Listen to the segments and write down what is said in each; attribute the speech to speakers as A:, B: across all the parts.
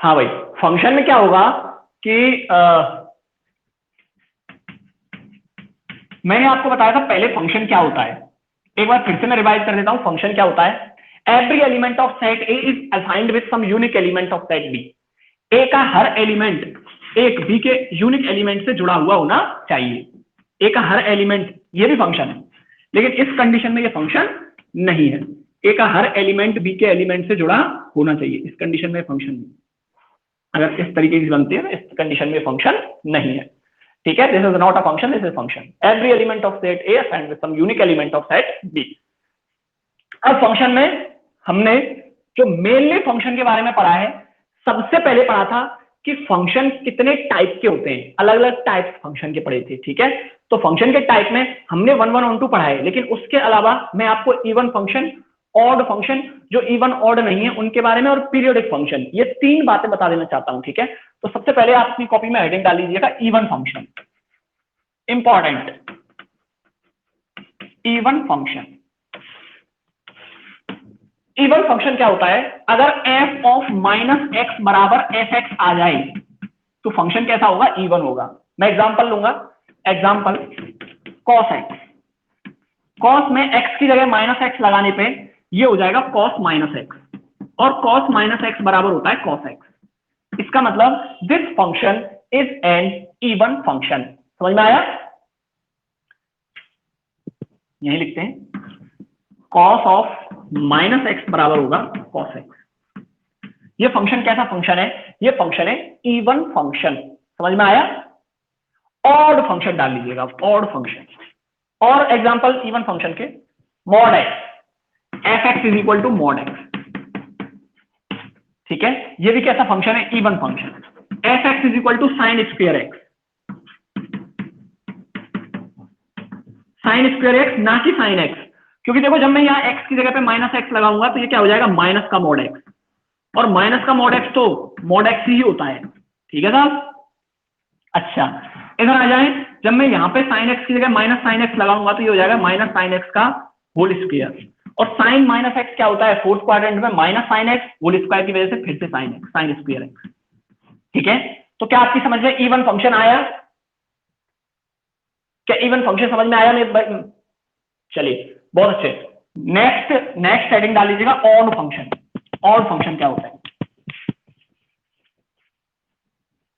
A: हाँ भाई, फंक्शन में क्या होगा कि मैंने आपको बताया था पहले फंक्शन क्या होता है, एक बार फिर से मैं रिवाइज कर देता हूं। फंक्शन क्या होता है? Every element of set A is assigned with some unique element of set B. A का हर एलिमेंट एक बी के यूनिक एलिमेंट से जुड़ा हुआ होना चाहिए। ए का हर एलिमेंट, ये भी फंक्शन है, लेकिन इस कंडीशन में ये फंक्शन नहीं है। ए का हर एलिमेंट बी के एलिमेंट से जुड़ा होना चाहिए, इस कंडीशन में फंक्शन नहीं। अगर इस तरीके की बनती है, इस कंडीशन में फंक्शन नहीं है। ठीक है, this is not a function, this is function. Every element of set A assigned with some unique element of set B. अब फंक्शन में हमने जो मेनली फंक्शन के बारे में पढ़ा है, सबसे पहले पढ़ा था कि फंक्शन कितने टाइप के होते हैं, अलग अलग टाइप फंक्शन के पढ़े थे। ठीक है, तो फंक्शन के टाइप में हमने 1 1 1 2 पढ़ा है, लेकिन उसके अलावा मैं आपको इवन फंक्शन, ऑड फंक्शन, जो इवन ऑड नहीं है उनके बारे में, और पीरियोडिक फंक्शन, ये 3 बातें बता देना चाहता हूं। ठीक है, तो सबसे पहले आप अपनी कॉपी में हेडिंग डाल लीजिएगा even function, important. Even function, even function क्या होता है? अगर f ऑफ माइनस एक्स बराबर एफ एक्स आ जाए तो फंक्शन कैसा होगा? इवन होगा। मैं एग्जांपल लूंगा, एग्जांपल cos x। cos में x की जगह माइनस एक्स लगाने पे ये हो जाएगा cos माइनस एक्स, और cos माइनस एक्स बराबर होता है cos x। इसका मतलब this function is an even function. समझ में आया? यही लिखते हैं, cos ऑफ माइनस एक्स बराबर होगा cos x। ये फंक्शन कैसा फंक्शन है? ये फंक्शन है इवन फंक्शन। समझ में आया? ऑड फंक्शन डाल लीजिएगा, ऑड फंक्शन। और एग्जांपल इवन फंक्शन के, mod x, f x is equal to mod x. ठीक है, ये भी कैसा फंक्शन है? Even function. F x is equal to sine square x, sine square x ना कि साइन एक्स, क्योंकि देखो जब मैं यहाँ एक्स की जगह पे माइनस एक्स लगाऊंगा तो ये क्या हो जाएगा? माइनस का मॉड एक्स, और माइनस का मॉड एक्स तो मॉड एक्स ही होता है। ठीक है साहब? अच्छा, इधर आ जाए, जब मैं यहाँ पे साइन एक्स की जगह माइनस साइन एक्स लगाऊंगा तो ये हो जाएगा माइनस साइन एक्स का होल स्क्वायर। और साइन माइनस एक्स क्या होता है? फोर्थ क्वाड्रेंट में minus sine x whole square की वजह से फिर से sine x, sine square x. ठीक है, तो क्या आपकी समझ में इवन फंक्शन आया? क्या इवन फंक्शन समझ में आया मेरे? चलिए, बहुत अच्छे। नेक्स्ट, नेक्स्ट हेडिंग डाल लीजिएगा ऑड फंक्शन। ऑड फंक्शन क्या होता है?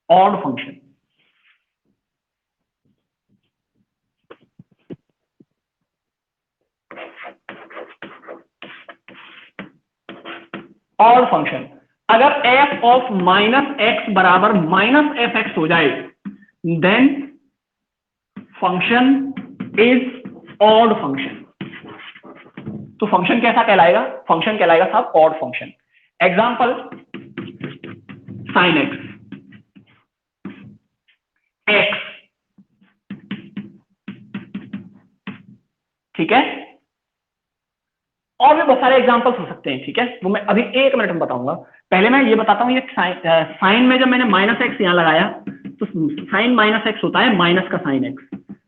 A: ऑड फंक्शन, ऑड फंक्शन, अगर f ऑफ माइनस एक्स बराबर माइनस एफ एक्स हो जाए then function is odd function. तो फंक्शन कैसा कहलाएगा? फंक्शन कहलाएगा साहब odd function. Example, sine x, x. ठीक है, और भी बहुत सारे एग्जांपल्स हो सकते हैं। ठीक है, वो मैं अभी 1 मिनट में बताऊंगा। पहले मैं ये बताता हूं, ये साइन में जब मैंने माइनस एक्स यहां लगाया तो साइन माइनस एक्स होता है माइनस का साइन एक्स,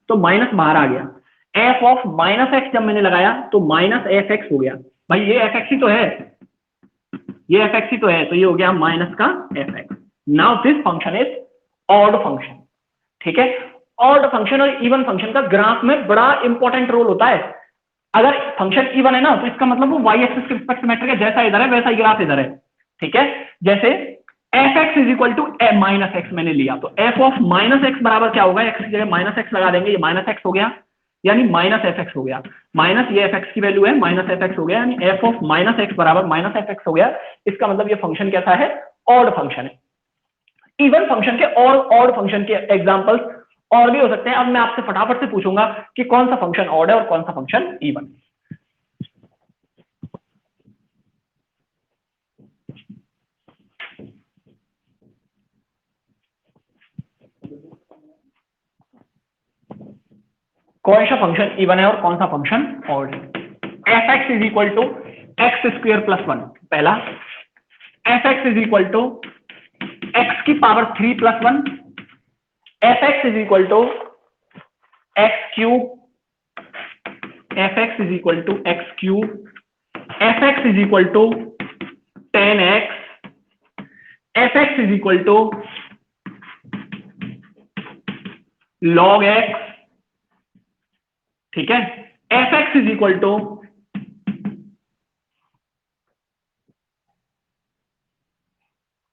A: तो माइनस बाहर आ गया। एफ ऑफ माइनस एक्स जब मैंने लगाया तो माइनस एफ एक्स हो गया। भाई ये एफ एक्स ही तो है, ये एफ एक्स ही तो है, तो ये हो गया माइनस का F x. Now this function is odd function. ठीक है, ऑड फंक्शन और इवन फंक्शन का ग्राफ में बड़ा इंपॉर्टेंट रोल होता है। अगर फंक्शन इवन है ना तो इसका मतलब वो वाई एक्सिस के रिस्पेक्ट में मेट्रिक है, जैसा इधर है वैसा ही ग्राफ इधर है। ठीक है, जैसे f x is equal to minus x मैंने लिया, तो एफ ऑफ माइनस एक्स बराबर क्या होगा? एक्स की जगह माइनस एक्स लगा देंगे, ये माइनस एक्स हो गया, यानी माइनस एफ एक्स हो गया। माइनस ये एफ एक्स की वैल्यू है, माइनस एफ एक्स हो गया, यानी एफ ऑफ माइनस एक्स बराबर माइनस एफ एक्स हो गया। इसका मतलब ये फंक्शन कैसा है? ऑड फंक्शन है। इवन फंक्शन के और ऑड फंक्शन के एग्जांपल्स और भी हो सकते हैं। अब मैं आपसे फटाफट से पूछूंगा कि कौन सा फंक्शन ऑड है और कौन सा फंक्शन इवन। कौन सा फंक्शन इवन है और कौन सा फंक्शन ऑड है? F x is equal to X square plus 1, पहला। F x is equal to X की power 3 plus 1। F x is equal to X cube, F x is equal to X cube. F x is equal to 10x। F x is equal to log X, ठीक है। F x is equal to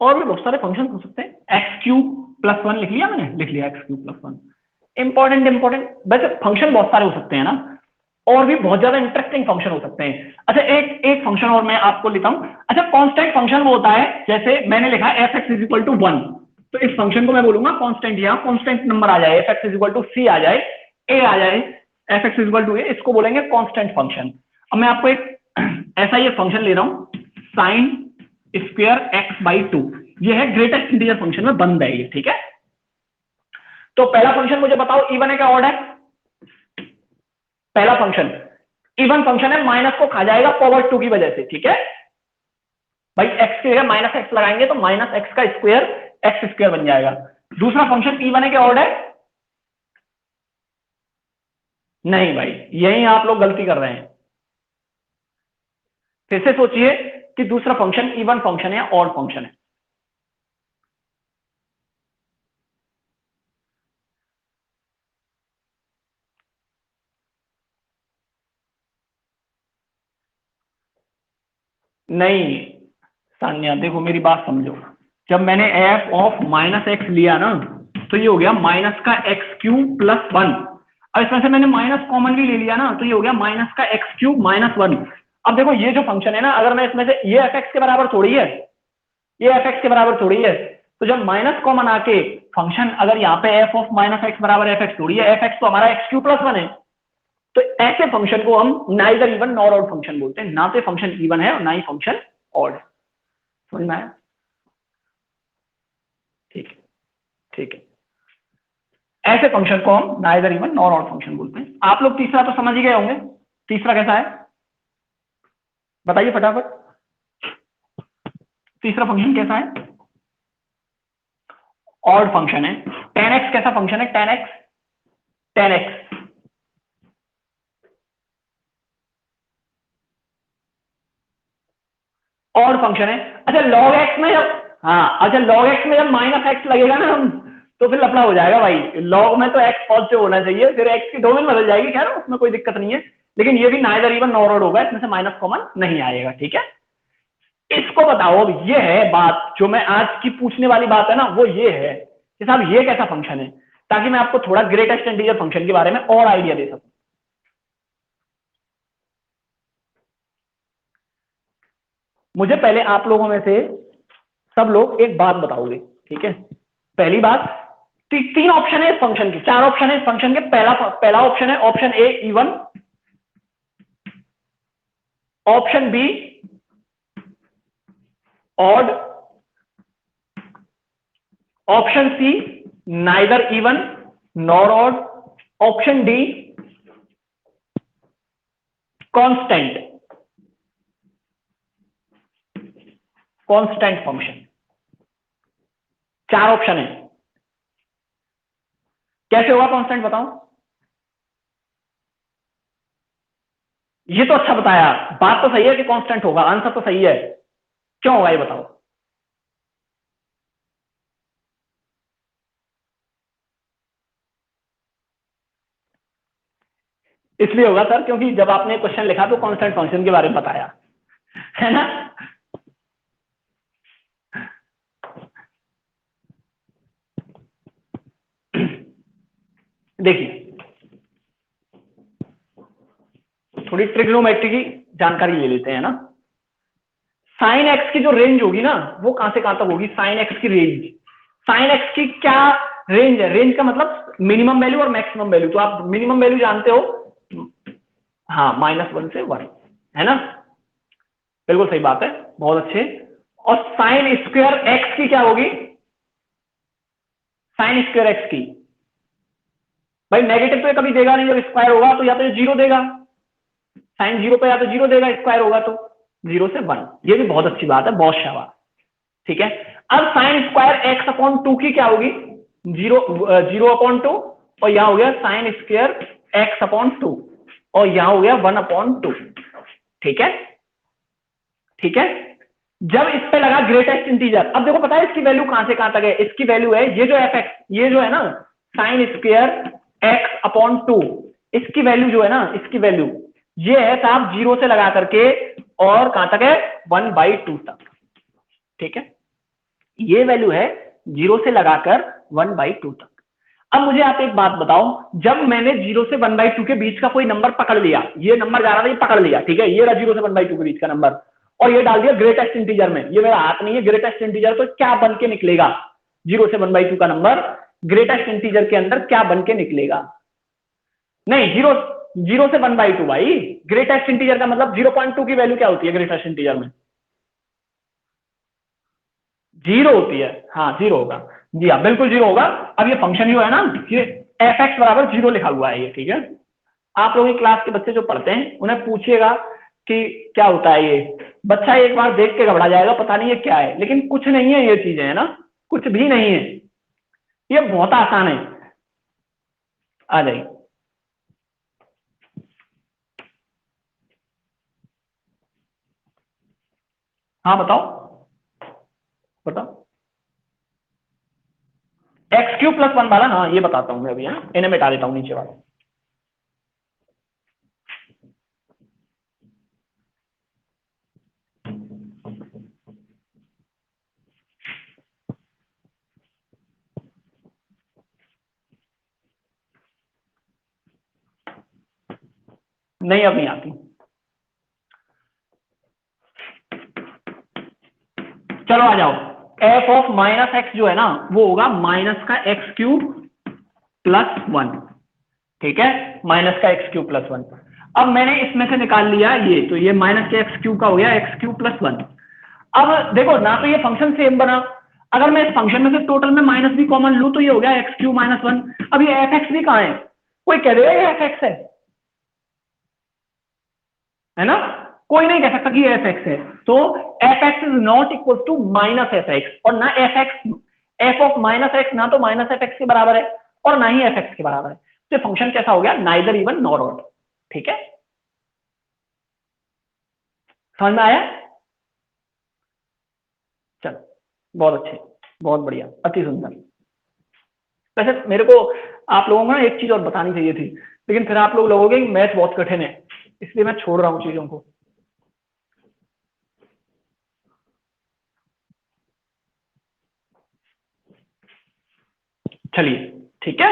A: और भी बहुत सारे function हो सकते हैं। X cube plus one लिख लिया मैंने, लिख लिया x cube plus one. Important वैसे फंक्शन बहुत सारे हो सकते हैं ना, और भी बहुत ज्यादा इंटरेस्टिंग फंक्शन हो सकते हैं। अच्छा एक फंक्शन और मैं आपको लेता हूं। अच्छा कांस्टेंट फंक्शन वो होता है, जैसे मैंने लिखा f x is equal to one, तो इस फंक्शन को मैं बोलूंगा कांस्टेंट। यहाँ कांस्टेंट नंबर आ जाए, F x is equal to C आ जाए, ए आ जाए, F x is equal to A, इसको बोलेंगे कांस्टेंट फंक्शन। अब मैं आपको एक ऐसा ही फंक्शन ले रहा हूं, sign square x by two, ये है ग्रेटेस्ट इंटीजर फंक्शन में बंद है ये, ठीक है। तो पहला फंक्शन मुझे बताओ इवन है क्या ऑड है? पहला फंक्शन इवन फंक्शन है, माइनस को खा जाएगा पावर टू की वजह से, ठीक है भाई। एक्स की जगह माइनस एक्स लगाएंगे तो माइनस एक्स का स्क्वायर एक्स स्क्वायर बन जाएगा। दूसरा फंक्शन इवन है क्या ऑड है? नहीं भाई, यही आप लोग गलती कर रहे हैं। फिर से सोचिए कि दूसरा फंक्शन इवन फंक्शन है या ऑड फंक्शन है। नहीं सान्या, देखो मेरी बात समझो। जब मैंने एफ ऑफ माइनस एक्स लिया ना, तो ये हो गया माइनस का एक्स क्यूब प्लस वन। अब इसमें से मैंने माइनस कॉमन भी ले लिया ना, तो ये हो गया माइनस का एक्स क्यूब माइनस वन। अब देखो ये जो फंक्शन है ना, अगर मैं इसमें से, ये एफ एक्स के बराबर थोड़ी है, ये एफ एक्स के बराबर थोड़ी है। तो जब माइनस कॉमन आके फंक्शन, अगर यहाँ पे एफ ऑफ माइनस एक्स बराबर एफ एक्स थोड़ी है, एफ एक्स तो हमारा एक्स क्यूब प्लस वन है। तो ऐसे फंक्शन को हम neither even nor odd function बोलते हैं। ना तो फंक्शन इवन है और ना ही फंक्शन ऑड है। समझ में आया? ठीक है, ठीक है। ऐसे फंक्शन को हम neither even nor odd function बोलते हैं। आप लोग तीसरा तो समझ ही गए होंगे। तीसरा कैसा है बताइए फटाफट। तीसरा फंक्शन कैसा है? ऑड फंक्शन है। टेन एक्स कैसा फंक्शन है? Ten x, ten x odd function है। अच्छा लॉग एक्स में जब, हाँ अच्छा लॉग एक्स में जब माइनस एक्स लगेगा ना हम, तो फिर लफड़ा हो जाएगा भाई। लॉग में तो एक्स पॉजिटिव होना चाहिए, फिर एक्स की डोमेन बदल जाएगी। खैर उसमें कोई दिक्कत नहीं है, लेकिन ये भी नाइदर इवन नॉर ऑड होगा, इसमें से माइनस कॉमन नहीं आएगा, ठीक है। इसको बताओ, अब ये है बात जो मैं आज की पूछने वाली बात है ना, वो ये है कि साहब ये कैसा फंक्शन है, ताकि मैं आपको थोड़ा ग्रेटेस्ट इंटीजर फंक्शन के बारे में और आइडिया दे सकूं। मुझे पहले आप लोगों में से सब लोग एक बात बताओगे, ठीक है। पहली बात, तीन ऑप्शन है इस फंक्शन के, चार ऑप्शन है इस फंक्शन के। पहला ऑप्शन है option A even, option B odd, option C neither even nor odd, option D constant, constant function. चार ऑप्शन है। कैसे होगा कांस्टेंट बताओ? ये तो अच्छा बताया, बात तो सही है कि कांस्टेंट होगा, आंसर तो सही है। क्यों होगा ये बताओ? इसलिए होगा सर क्योंकि जब आपने क्वेश्चन लिखा तो कांस्टेंट फंक्शन के बारे में बताया है ना। देखिए थोड़ी ट्रिग्नोमेट्री की जानकारी ले लेते हैं ना। साइन एक्स की जो रेंज होगी ना, वो कहां से कहां तक होगी? साइन एक्स की रेंज, साइन एक्स की क्या रेंज है? रेंज का मतलब मिनिमम वैल्यू और मैक्सिमम वैल्यू। तो आप मिनिमम वैल्यू जानते हो, हाँ -1 से 1, है ना। बिल्कुल सही बात है, बहुत अच्छे। और साइन स्क्वायर एक्स की क्या होगी? साइन स्क्वायर एक्स की भाई नेगेटिव तो ये कभी देगा नहीं, जब स्क्वायर होगा तो या तो ये जीरो देगा, साइन जीरो पे या तो जीरो देगा, स्क्वायर होगा तो 0 से 1। ये भी बहुत अच्छी बात है, बहुत शाबाश, ठीक है। अब sign square x upon two की क्या होगी? 0/2, और यहां हो गया sign square x upon two, और यहां हो गया 1/2, ठीक है, ठीक है। जब इस पे लगा ग्रेटेस्ट इंटीजर। अब देखो पता है इसकी वैल्यू कहां से कहां तक है, इसकी वैल्यू है ये जो एफ एक्स, ये जो है ना साइन स्क्वायर एक्स अपॉन 2, इसकी वैल्यू जो है ना, इसकी वैल्यू ये है साहब 0 से लगा करके और कहां तक है 1/2 तक। ठीक है, ये वैल्यू है 0 से लगाकर 1/2 तक। अब मुझे आप एक बात बताओ, जब मैंने 0 से 1/2 के बीच का कोई नंबर पकड़ लिया, ये नंबर जा रहा था, ये पकड़ लिया, ठीक है, ये रहा 0 से 1/2 के बीच का नंबर, और ये डाल दिया ग्रेटेस्ट इंटीजर में, ये मेरा हाथ नहीं है ग्रेटेस्ट इंटीजर, तो क्या बन के निकलेगा 0 से 1/2 का नंबर ग्रेटेस्ट इंटीजर के अंदर क्या बन के निकलेगा? नहीं, 0 से 1/2 भाई, ग्रेटेस्ट इंटीजर का मतलब 0.2 की वैल्यू क्या होती है ग्रेटेस्ट इंटीजर में? 0 होती है। हाँ 0 होगा, जी हाँ बिल्कुल 0 होगा। अब ये फंक्शन जो है ना, ये एफ एक्स बराबर 0 लिखा हुआ है ये, ठीक है। आप लोगों की क्लास के बच्चे जो पढ़ते हैं उन्हें पूछिएगा कि क्या होता है ये, बच्चा एक बार देख के घबरा जाएगा, पता नहीं ये क्या है, लेकिन कुछ नहीं है ये चीजें, है ना, कुछ भी नहीं है, ये बहुत आसान है। आ जाइए, हाँ बताओ बताओ। x³ + 1 वाला, हाँ ये बताता हूं मैं अभी, हाँ इन्हें मिटा देता हूं नीचे वाला। नहीं अब नहीं आती, चलो आ जाओ। f ऑफ -x जो है ना वो होगा माइनस का x³ + 1, ठीक है, माइनस का x³ + 1। अब मैंने इसमें से निकाल लिया ये, तो ये माइनस के x³ का हो गया x³ + 1। अब देखो ना, तो ये फंक्शन सेम बना, अगर मैं इस फंक्शन में से टोटल में माइनस भी कॉमन लूं तो ये हो गया x³ - 1। अब ये एफ एक्स भी कहाँ है? कोई कह देगा ये एफ एक्स है ना, कोई नहीं कह सकता कि ये एफ एक्स है। तो f x is not equal to minus f x, और ना f x, f of -x ना तो माइनस एफ एक्स के बराबर है और ना ही एफ एक्स के बराबर है। तो फंक्शन कैसा हो गया? Neither even nor odd. ठीक है, समझ में आया? चलो बहुत अच्छे, बहुत बढ़िया, अति सुंदर। वैसे मेरे को आप लोगों को ना एक चीज और बतानी चाहिए थी, लेकिन फिर आप लोग लोगोगे कि मैथ बहुत कठिन है, इसलिए मैं छोड़ रहा हूँ चीजों को। चलिए ठीक है,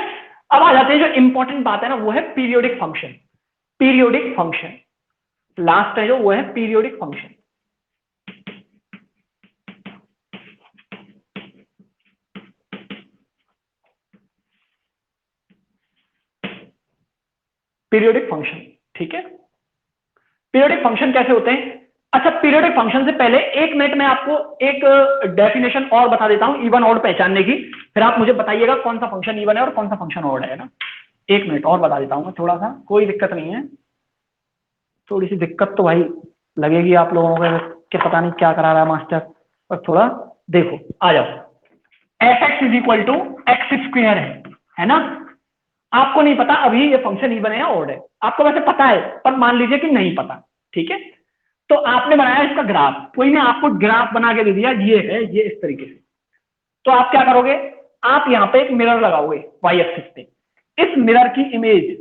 A: अब आ जाते हैं, जो इंपॉर्टेंट बात है ना वो है periodic function. Periodic function last है जो, वो है पीरियोडिक फंक्शन। पीरियोडिक फंक्शन, ठीक है, पीरियोडिक फंक्शन कैसे होते हैं? अच्छा, पीरियोडिक फंक्शन से पहले 1 मिनट में आपको एक डेफिनेशन और बता देता हूं इवन ऑड पहचानने की, फिर आप मुझे बताइएगा कौन सा फंक्शन इवन है और कौन सा फंक्शन ऑड है ना। 1 मिनट और बता देता हूं मैं, थोड़ा सा कोई दिक्कत नहीं है, थोड़ी सी दिक्कत तो भाई लगेगी आप लोगों को कि पता नहीं क्या करा रहा है मास्टर, पर थोड़ा देखो, आ जाओ। F x is equal to x² है ना। आपको नहीं पता अभी ये फंक्शन इवन है या ऑड है, आपको वैसे पता है पर मान लीजिए कि नहीं पता, ठीक है। तो आपने बनाया इसका ग्राफ, कोई ने आपको ग्राफ बना के दे दिया, ये है ये इस तरीके से, तो आप क्या करोगे? आप यहाँ पे एक मिरर लगाओगे वाई एक्सिस पे, इस मिरर की इमेज,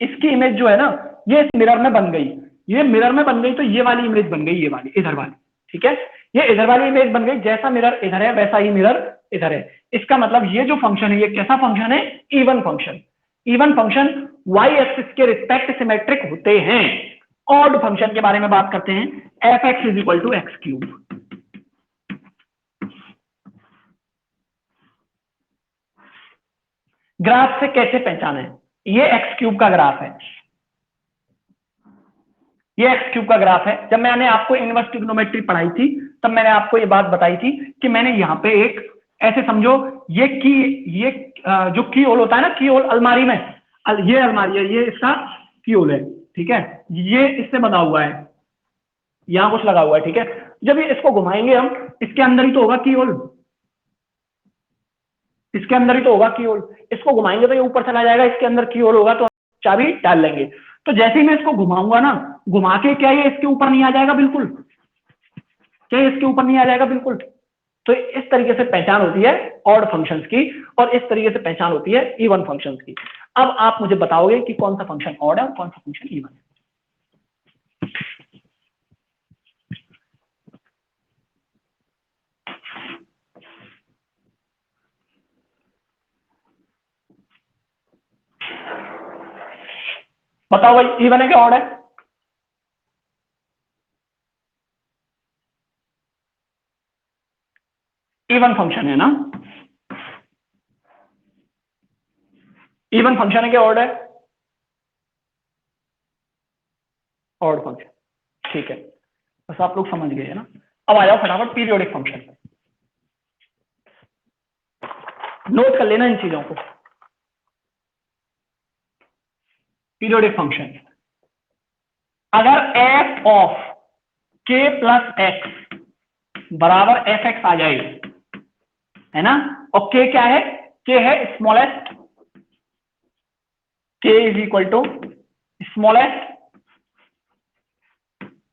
A: इसकी इमेज जो है ना ये इस मिरर में बन गई, ये मिरर में बन गई, तो ये वाली इमेज बन गई, ये वाली इधर वाली, ठीक है, ये इधर वाली इमेज बन गई, जैसा मिरर इधर है वैसा ही मिरर इधर है। इसका मतलब ये जो फंक्शन है ये कैसा फंक्शन है? Even function. Even function y axis के रिस्पेक्ट सिमेट्रिक होते हैं। ऑड फंक्शन के बारे में बात करते हैं, f x is equal to x³। Graph से कैसे पहचाने? ये x³ का ग्राफ है, ये x³ का ग्राफ है। जब मैंने आपको इनवर्स ट्रिग्नोमेट्री पढ़ाई थी तब मैंने आपको ये बात बताई थी कि मैंने यहाँ पे एक, ऐसे समझो ये की, ये जो की होल होता है ना, की होल अलमारी में, ये अलमारी है, ये इसका की होल है, ठीक है, ये इससे बना हुआ है, यहाँ कुछ लगा हुआ है, ठीक है। जब ये इसको घुमाएंगे हम, इसके अंदर ही तो होगा की होल, इसके अंदर ही तो होगा की होल, इसको घुमाएंगे तो ये ऊपर चला जाएगा, इसके अंदर की होल होगा तो चाबी डाल लेंगे। तो जैसे ही मैं इसको घुमाऊंगा ना, घुमा के क्या ये इसके ऊपर नहीं आ जाएगा? बिल्कुल क्या इसके ऊपर नहीं आ जाएगा? बिल्कुल। तो इस तरीके से पहचान होती है ऑड फंक्शंस की, और इस तरीके से पहचान होती है इवन फंक्शंस की। अब आप मुझे बताओगे कि कौन सा फंक्शन ऑड है और कौन सा फंक्शन इवन है। बताओ भाई, इवन है क्या ऑड है? इवन फंक्शन है ना? इवन फंक्शन है क्या ऑड है? ऑड फंक्शन, ठीक है। बस आप लोग समझ गए है ना। अब आ जाओ फटाफट पीरियोडिक फंक्शन पे। नोट कर लेना इन चीजों को। पीरियोडिक फंक्शन, अगर f of k plus x बराबर एफ एक्स आ जाए, है ना, और के क्या है? के है smallest, k is equal to smallest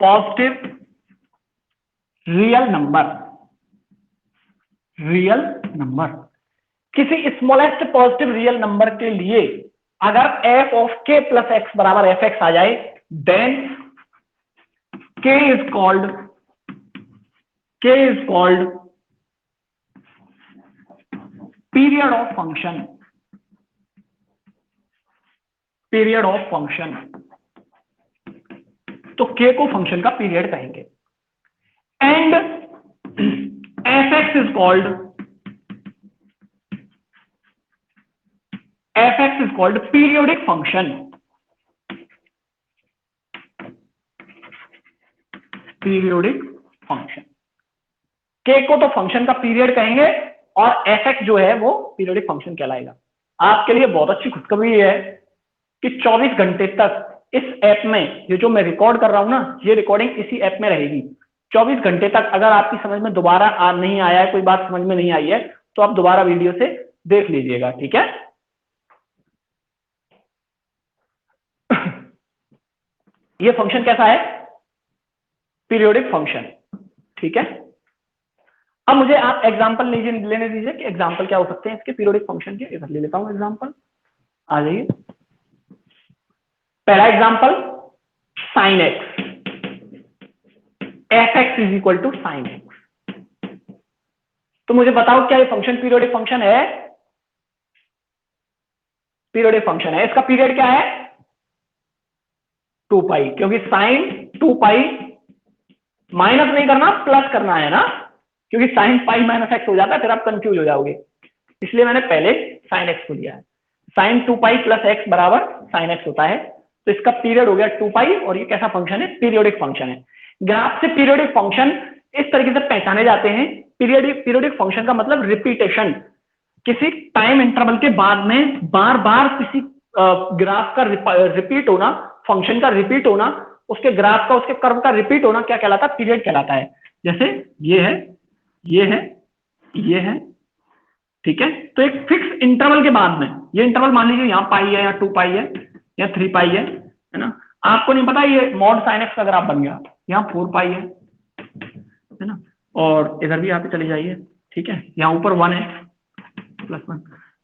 A: positive real number. Real number, किसी स्मॉलेस्ट पॉजिटिव रियल नंबर के लिए अगर f of k plus x बराबर एफ एक्स आ जाए, then k is called period of function. Period of function, तो k को function का पीरियड कहेंगे। And f x is called periodic function. Periodic function, k को तो फंक्शन का पीरियड कहेंगे और एफ एक्स जो है वो पीरियोडिक फंक्शन कहलाएगा। आपके लिए बहुत अच्छी खुशखबरी है कि 24 घंटे तक इस ऐप में, ये जो मैं रिकॉर्ड कर रहा हूं ना, ये रिकॉर्डिंग इसी ऐप में रहेगी 24 घंटे तक। अगर आपकी समझ में दोबारा नहीं आया है, कोई बात समझ में नहीं आई है, तो आप दोबारा वीडियो से देख लीजिएगा, ठीक है। ये फंक्शन कैसा है? पीरियोडिक फंक्शन, ठीक है। अब मुझे आप एग्जांपल लेने दीजिए कि एग्जांपल क्या हो सकते हैं इसके पीरियोडिक फंक्शन के। इधर ले लेता हूं एग्जांपल, आ जाइए। पहला example, sine x, f x is equal to sine x. तो मुझे बताओ क्या ये फंक्शन पीरियोडिक फंक्शन है? पीरियोडिक फंक्शन है। इसका पीरियड क्या है? 2 पाई, क्योंकि साइन 2 पाई माइनस नहीं करना, प्लस करना है ना, क्योंकि साइन पाई माइनस एक्स हो जाता है, फिर आप कंफ्यूज हो जाओगे, इसलिए मैंने पहले साइन एक्स को लिया है। साइन 2 पाई प्लस एक्स बराबर साइन एक्स होता है, तो इसका पीरियड हो गया 2 पाई, और ये कैसा फंक्शन है? पीरियोडिक फंक्शन है। ग्राफ से पीरियोडिक फंक्शन इस तरीके से पहचाने जाते हैं। पीरियोडिक फंक्शन का मतलब रिपीटेशन, किसी टाइम इंटरवल के बाद में बार बार किसी ग्राफ का रिपीट होना, फंक्शन का रिपीट होना, उसके ग्राफ का, उसके कर्व का रिपीट होना क्या कहलाता है? पीरियड कहलाता है। जैसे ये है, ये है, ये है, ठीक है। तो एक फिक्स इंटरवल के बाद में, ये इंटरवल मान लीजिए यहाँ पाई है, या 2 पाई है, या 3 पाई है ना। आपको नहीं पता ये मॉड साइन एक्स का ग्राफ बन गया, यहाँ 4 पाई है ना, और इधर भी यहाँ पे चले जाइए, ठीक है, यहाँ ऊपर 1 है, +1,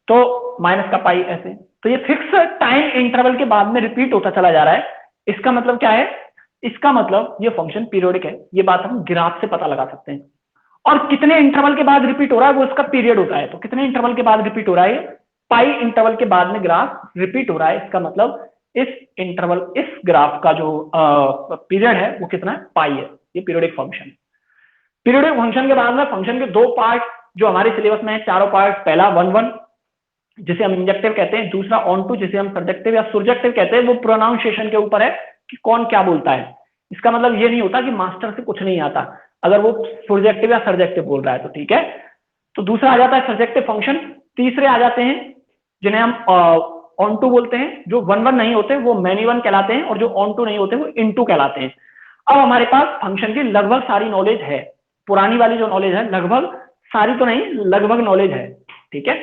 A: तो माइनस का पाई, ऐसे। तो ये फिक्स टाइम इंटरवल के बाद में रिपीट होता चला जा रहा है। इसका मतलब क्या है? इसका मतलब ये फंक्शन पीरियोडिक है। ये बात हम ग्राफ से पता लगा सकते हैं। और कितने इंटरवल के बाद रिपीट हो रहा है वो इसका पीरियड होता है। तो कितने इंटरवल के बाद रिपीट हो रहा है? पाई इंटरवल के बाद में ग्राफ रिपीट हो रहा है, इसका मतलब इस इंटरवल, इस ग्राफ का जो पीरियड है वो कितना है? पाई है। ये पीरियोडिक फंक्शन है। पीरियोडिक फंक्शन के बाद में फंक्शन के 2 पार्ट जो हमारे सिलेबस में है, चारों पार्ट, पहला 1 जिसे हम इंजेक्टिव कहते हैं, दूसरा ऑन टू जिसे हम सर्जेक्टिव या सुरजेक्टिव कहते हैं। वो प्रोनाउंसिएशन के ऊपर है कि कौन क्या बोलता है। इसका मतलब ये नहीं होता कि मास्टर से कुछ नहीं आता, अगर वो सुरजेक्टिव या सर्जेक्टिव बोल रहा है तो ठीक है। तो दूसरा आ जाता है सर्जेक्टिव फंक्शन। तीसरे आ जाते हैं जिन्हें हम ऑन टू बोलते हैं। जो 1 नहीं होते वो मैनी 1 कहलाते हैं, और जो ऑन टू नहीं होते वो इन टू कहलाते हैं। अब हमारे पास फंक्शन की लगभग सारी नॉलेज है। पुरानी वाली जो नॉलेज है, लगभग सारी तो नहीं, लगभग नॉलेज है, ठीक है।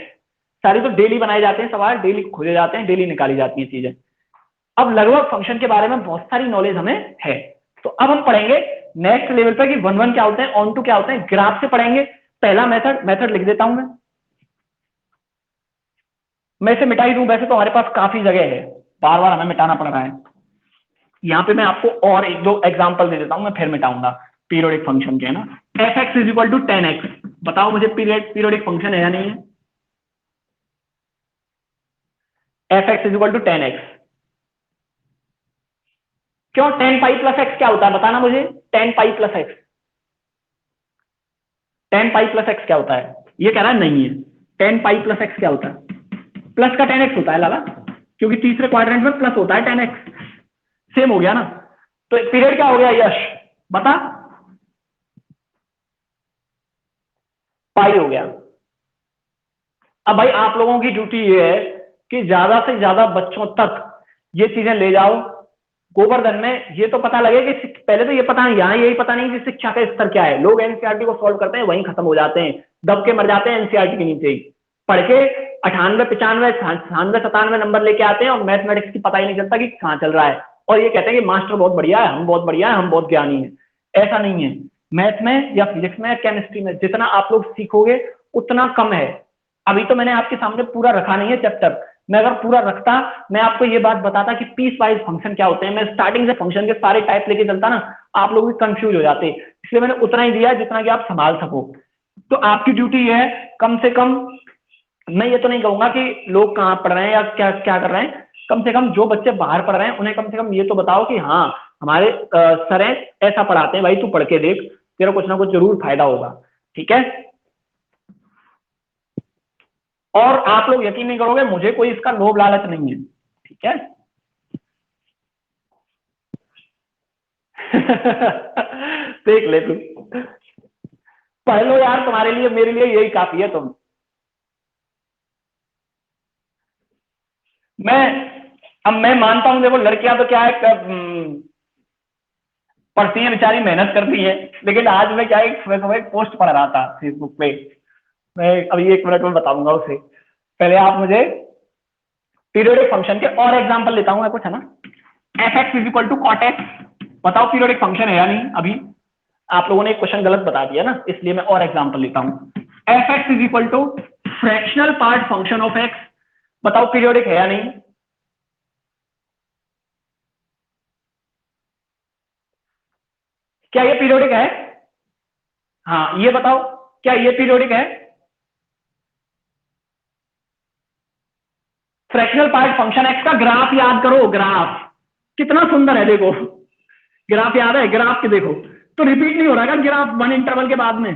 A: सारी तो डेली बनाए जाते हैं सवाल, डेली खोजे जाते हैं, डेली निकाली जाती हैं चीजें। अब लगभग फंक्शन के बारे में बहुत सारी नॉलेज हमें है। तो तो अब हम पढ़ेंगे नेक्स्ट लेवल पे कि वन वन क्या होते हैं, ऑन टू क्या होते हैं, ग्राफ से पढ़ेंगे। पहला मेथड लिख देता हूं मैं इसे मिटा ही दूं, वैसे तो हमारे पास काफी जगह है, बार बार हमें मिटाना पड़ रहा है। यहाँ पे मैं आपको और एक दो एग्जांपल दे देता हूं, मैं फिर मिटाऊंगा पीरियोडिक फंक्शन के, है ना। F x is equal to 10x, बताओ मुझे पीरियोडिक फंक्शन है या नहीं है। F x is equal to 10x, क्यों 10 पाई प्लस एक्स क्या होता है बताना मुझे। 10 pi plus x, 10 pi plus x क्या होता है, ये कह रहा है नहीं है। 10 पाई प्लस एक्स क्या होता है, प्लस का 10x होता है लाला, क्योंकि तीसरे क्वाड्रेंट में प्लस होता है 10x, सेम हो गया ना। तो पीरियड क्या हो गया यश, बता। पाई हो गया। अब भाई आप लोगों की ड्यूटी ये है कि ज्यादा से ज्यादा बच्चों तक ये चीजें ले जाओ। गोवर्धन में ये तो पता लगे कि पहले तो ये पता नहीं, यहाँ यही पता नहीं कि शिक्षा का स्तर क्या है। लोग एनसीईआरटी को सॉल्व करते हैं वहीं खत्म हो जाते हैं, दब के मर जाते हैं एनसीईआरटी के नीचे ही पढ़ के। 98 95 96 97 नंबर लेके आते हैं और मैथमेटिक्स की पता ही नहीं चलता कि कहाँ चल रहा है, और ये कहते हैं कि मास्टर बहुत बढ़िया है, हम बहुत बढ़िया है, हम बहुत ज्ञानी है। ऐसा नहीं है। मैथ में या फिजिक्स में या केमिस्ट्री में जितना आप लोग सीखोगे उतना कम है। अभी तो मैंने आपके सामने पूरा रखा नहीं है चैप्टर, मैं अगर पूरा रखता मैं आपको ये बात बताता कि पीस वाइज फंक्शन क्या होते हैं, मैं स्टार्टिंग से फंक्शन के सारे टाइप लेके चलता ना, आप लोग भी कंफ्यूज हो जाते। इसलिए मैंने उतना ही दिया जितना कि आप संभाल सको। तो आपकी ड्यूटी ये है कम से कम, मैं ये तो नहीं कहूंगा कि लोग कहाँ पढ़ रहे हैं या क्या क्या कर रहे हैं, कम से कम जो बच्चे बाहर पढ़ रहे हैं उन्हें कम से कम ये तो बताओ कि हाँ हमारे सर हैं ऐसा पढ़ाते हैं, भाई तू पढ़ के देख, तेरा कुछ ना कुछ जरूर फायदा होगा। ठीक है। और आप लोग यकीन नहीं करोगे, मुझे कोई इसका लोभ लालच नहीं है। ठीक है। देख ले तू, पढ़ लो यार, तुम्हारे लिए मेरे लिए यही काफी है। तुम, मैं, अब मैं मानता हूं देखो लड़कियां तो क्या है पढ़ती हैं बेचारी, मेहनत करती हैं, लेकिन आज मैं क्या है सुबह सुबह एक पोस्ट पढ़ रहा था फेसबुक पे, मैं अभी एक मिनट में बताऊंगा उसे। पहले आप मुझे पीरियोडिक फंक्शन के और एग्जांपल लेता हूं मैं कुछ, है ना। F x is equal to cot x, बताओ पीरियोडिक फंक्शन है या नहीं। अभी आप लोगों ने एक क्वेश्चन गलत बता दिया ना, इसलिए मैं और एग्जांपल लेता हूं। F x is equal to fractional part function of x, बताओ पीरियोडिक है या नहीं। क्या ये पीरियोडिक है, हाँ ये बताओ, क्या ये पीरियोडिक है। फ्रैक्शनल पार्ट फंक्शन एक्स का ग्राफ याद करो, ग्राफ कितना सुंदर है देखो, ग्राफ याद है, ग्राफ के देखो तो रिपीट नहीं हो रहा है ग्राफ वन इंटरवल के बाद में,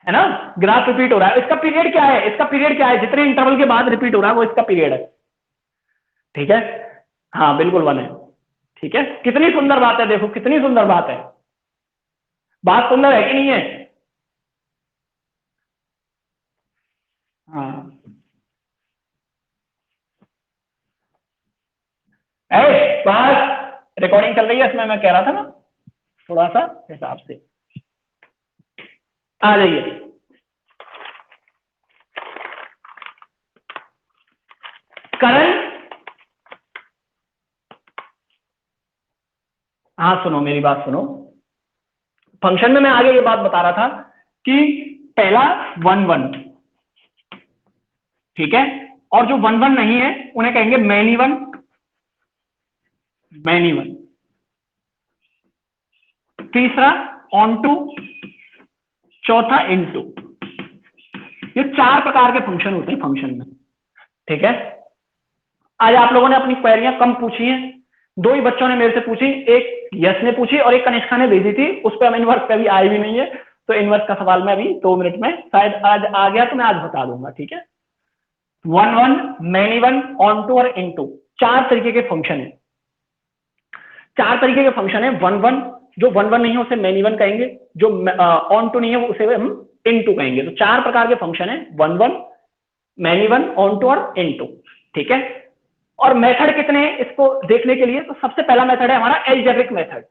A: है ना। ग्राफ रिपीट हो रहा है, इसका पीरियड क्या है, इसका पीरियड क्या है, जितने इंटरवल के बाद रिपीट हो रहा है वो इसका पीरियड है। ठीक है, हाँ बिल्कुल वन है। ठीक है, कितनी सुंदर बात है, देखो कितनी सुंदर बात है, बात सुंदर है कि नहीं है। हाँ बस रिकॉर्डिंग चल रही है इसमें, मैं कह रहा था ना थोड़ा सा हिसाब से। आ जाइए, करण, हाँ सुनो मेरी बात सुनो। फंक्शन में मैं आगे ये बात बता रहा था कि पहला वन वन, ठीक है, और जो वन वन नहीं है उन्हें कहेंगे मैनी वन, मैनी वन। तीसरा ऑन टू, चौथा इन टू। ये चार प्रकार के फंक्शन होते हैं फंक्शन में। ठीक है, आज आप लोगों ने अपनी क्वेरियां कम पूछी हैं, दो ही बच्चों ने मेरे से पूछी, एक यश ने पूछी और एक कनिष्का ने भेजी थी, उस पर हम इनवर्स पे अभी आए भी नहीं है, तो इनवर्स का सवाल मैं अभी 2 मिनट में शायद आज आ गया तो मैं आज बता दूंगा। ठीक है, one one, many one, onto और इन टू, चार तरीके के फंक्शन है। चार तरीके के फंक्शन है, वन वन, जो वन वन नहीं है उसे मैनी वन कहेंगे, जो ऑन टू नहीं है उसे हम इन टू कहेंगे। तो चार प्रकार के फंक्शन है, one one, many one, onto और इन टू। ठीक है, और मेथड कितने हैं इसको देखने के लिए, तो सबसे पहला मेथड है हमारा algebraic method,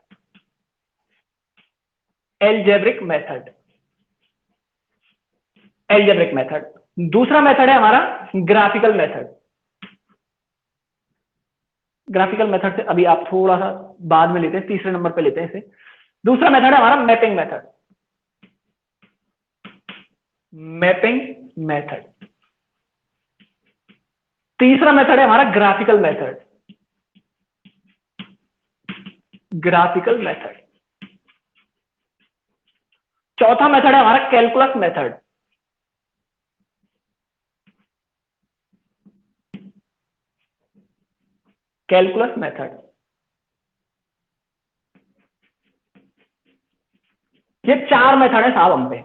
A: algebraic method, algebraic method. दूसरा मेथड है हमारा ग्राफिकल मेथड, ग्राफिकल मेथड से अभी आप थोड़ा सा बाद में लेते हैं, तीसरे नंबर पे लेते हैं इसे। दूसरा मेथड है हमारा मैपिंग मेथड। Mapping method. तीसरा मेथड है हमारा ग्राफिकल मेथड। Graphical method. चौथा मेथड है हमारा कैलकुलस मेथड। Calculus method. ये चार मेथड है साहब हम पे,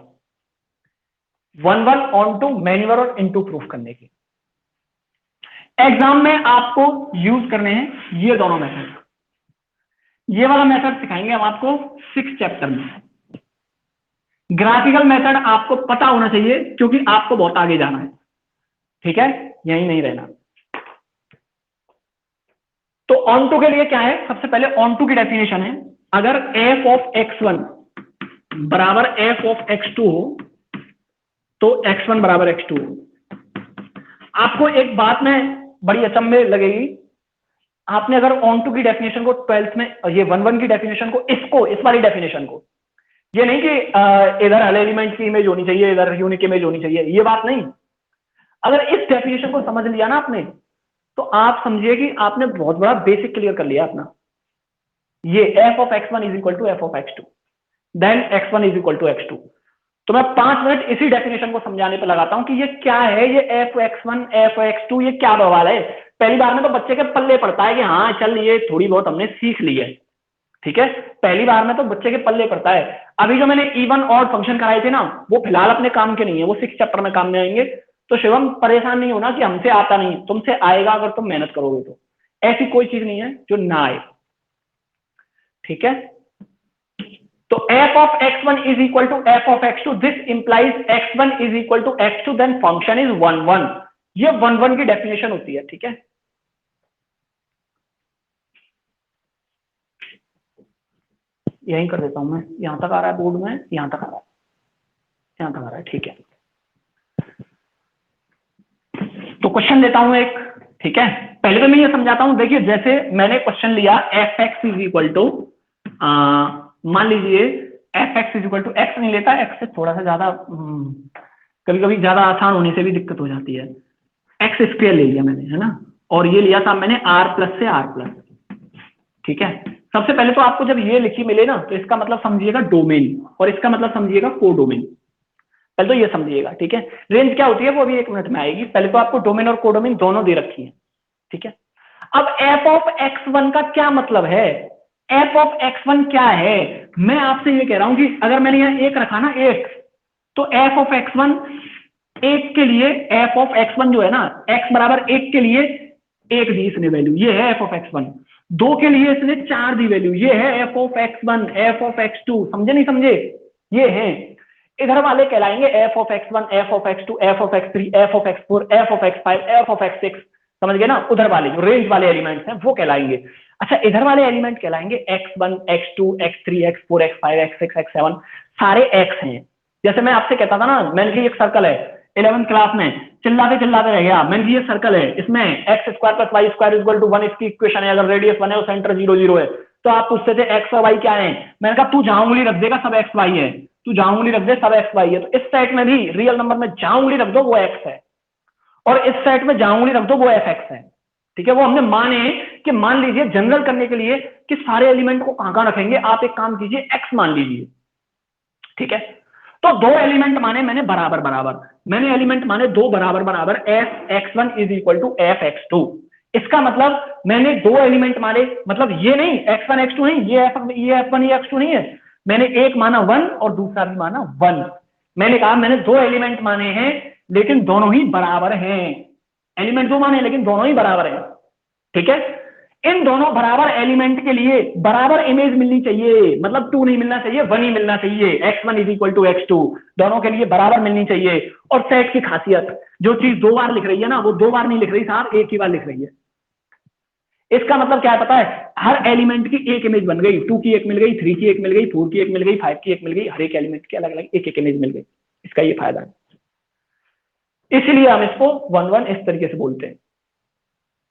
A: 1 1 ऑन टू, मैन्युअल और इनटू प्रूफ करने की। एग्जाम में आपको यूज करने हैं ये दोनों मेथड। ये वाला मेथड सिखाएंगे हम आपको 6 चैप्टर में। ग्राफिकल मेथड आपको पता होना चाहिए क्योंकि आपको बहुत आगे जाना है, ठीक है, यही नहीं रहना। तो ऑन टू के लिए क्या है, सबसे पहले ऑन टू की डेफिनेशन है, अगर f ऑफ x1 बराबर f ऑफ x2 हो तो x1 बराबर x2 हो। आपको एक बात में बड़ी अचंभे लगेगी, आपने अगर ऑन टू की डेफिनेशन को 12th में, ये 1 1 की डेफिनेशन को, इसको, इस वाली डेफिनेशन को, ये नहीं कि इधर हर एलिमेंट की इमेज होनी चाहिए, इधर यूनिक इमेज होनी चाहिए, ये बात नहीं। अगर इस डेफिनेशन को समझ लिया ना आपने, तो आप समझिए कि आपने बहुत बड़ा बेसिक क्लियर कर लिया अपना। ये f of x1 is equal to f of x2, then x1 is equal to x2। तो मैं 5 मिनट इसी डेफिनेशन को समझाने पे लगाता हूं कि ये क्या है, ये f x1 f x2 ये क्या बवाल है। पहली बार में तो बच्चे के पल्ले पड़ता है कि हाँ चल ये थोड़ी बहुत हमने सीख ली है, ठीक है, पहली बार में तो बच्चे के पल्ले पड़ता है। अभी जो मैंने इवन और फंक्शन कराए थे ना, वो फिलहाल अपने काम के नहीं है, वो 6 चैप्टर में काम में आएंगे। तो शिवम परेशान नहीं होना कि हमसे आता नहीं, तुमसे आएगा अगर तुम मेहनत करोगे तो। ऐसी कोई चीज नहीं है जो ना आए, ठीक है। तो f of x1 is equal to f of x2, this implies x1 is equal to x2, then function is 1 1। ये 1 1 की डेफिनेशन होती है, ठीक है। यहीं कर देता हूं मैं, यहां तक आ रहा है बोर्ड में, यहां तक आ रहा है, यहां तक आ रहा है, ठीक है। तो क्वेश्चन लेता हूं एक, ठीक है। पहले तो मैं ये समझाता हूं, देखिए जैसे मैंने क्वेश्चन लिया f x is equal to, मान लीजिए f x is equal to, x नहीं लेता, एक्स से थोड़ा सा ज्यादा कभी कभी ज्यादा आसान होने से भी दिक्कत हो जाती है। एक्स स्क्वायर ले लिया मैंने, है ना, और ये लिया था मैंने आर प्लस से आर प्लस, ठीक है। सबसे पहले तो आपको जब ये लिखी मिले ना, तो इसका मतलब समझिएगा डोमेन, और इसका मतलब समझिएगा कोडोमेन। पहले तो ये समझिएगा, ठीक है। रेंज क्या होती है वो अभी 1 मिनट में आएगी, पहले तो आपको डोमेन और कोडोमेन दोनों दे रखी है, ठीक है। अब f ऑफ x1 का क्या मतलब है, f ऑफ x1 क्या है, मैं आपसे ये कह रहा हूं कि अगर मैंने यहाँ 1 रखा ना, 1, तो f ऑफ x1 1 के लिए, f ऑफ x1 जो है ना, x बराबर 1 के लिए 1 दी इसने वैल्यू, ये है f ऑफ x1। 2 के लिए इसने 4 दी वैल्यू, ये है f of x1, f of x2, समझे नहीं समझे, ये है। इधर वाले कहलाएंगे f of x1, f of x2, f of x3, f of x4, f of x5, f of x6, समझ गए ना। उधर वाले जो रेंज वाले एलिमेंट्स हैं वो कहलाएंगे। अच्छा, इधर वाले एलिमेंट कहलाएंगे x1, x2, x3, x4, x5, x6, x7, सारे x हैं। जैसे मैं आपसे कहता था ना, मैंने कि एक सर्कल है, 11th क्लास में चिल्लाते चिल्लाते रह गया, मैंने ये सर्कल है, इसमें x square plus y square equal to 1 इसकी इक्वेशन है, अगर रेडियस 1 है और सेंटर 0 0 है, तो आप पूछते थे एक्स और वाई क्या है, मैंने कहा तू जहां उंगली रख देगा सब एक्स वाई है, तू जहां उंगली रख दे सब एक्स वाई है। तो इस सेट में भी रियल नंबर में जहां उंगली रख दो वो एक्स है, और इस सेट में जहां उंगली रख दो वो एफ एक्स है, ठीक है। वो हमने माने कि मान लीजिए जनरल करने के लिए कि सारे एलिमेंट को कहां कहां रखेंगे, आप एक काम कीजिए एक्स मान लीजिए, ठीक है। तो 2 एलिमेंट माने मैंने बराबर बराबर, मैंने एलिमेंट माने 2 बराबर बराबर, f x one is equal to f x two. इसका मतलब मैंने 2 एलिमेंट माने, मतलब ये नहीं x1 x2 नहीं, ये f1 ये x2 नहीं है, मैंने एक माना 1 और दूसरा भी माना 1। मैंने कहा मैंने 2 एलिमेंट माने हैं लेकिन दोनों ही बराबर हैं, एलिमेंट 2 माने लेकिन दोनों ही बराबर हैं, ठीक है। इन दोनों बराबर एलिमेंट के लिए बराबर इमेज मिलनी चाहिए, मतलब 2 नहीं मिलना चाहिए, 1 ही मिलना चाहिए, x1 is equal to x2, दोनों के लिए बराबर मिलनी चाहिए। और सेट की खासियत, जो चीज 2 बार लिख रही है ना, वो 2 बार नहीं लिख रही साहब, एक ही बार लिख रही है। इसका मतलब क्या है पता है, हर एलिमेंट की एक इमेज बन गई, 2 की एक मिल गई, 3 की एक मिल गई, 4 की एक मिल गई, 5 की एक मिल गई, हर एक एलिमेंट की अलग अलग एक एक इमेज मिल गई। इसका ये फायदा है, इसलिए हम इसको 1 1 इस तरीके से बोलते हैं।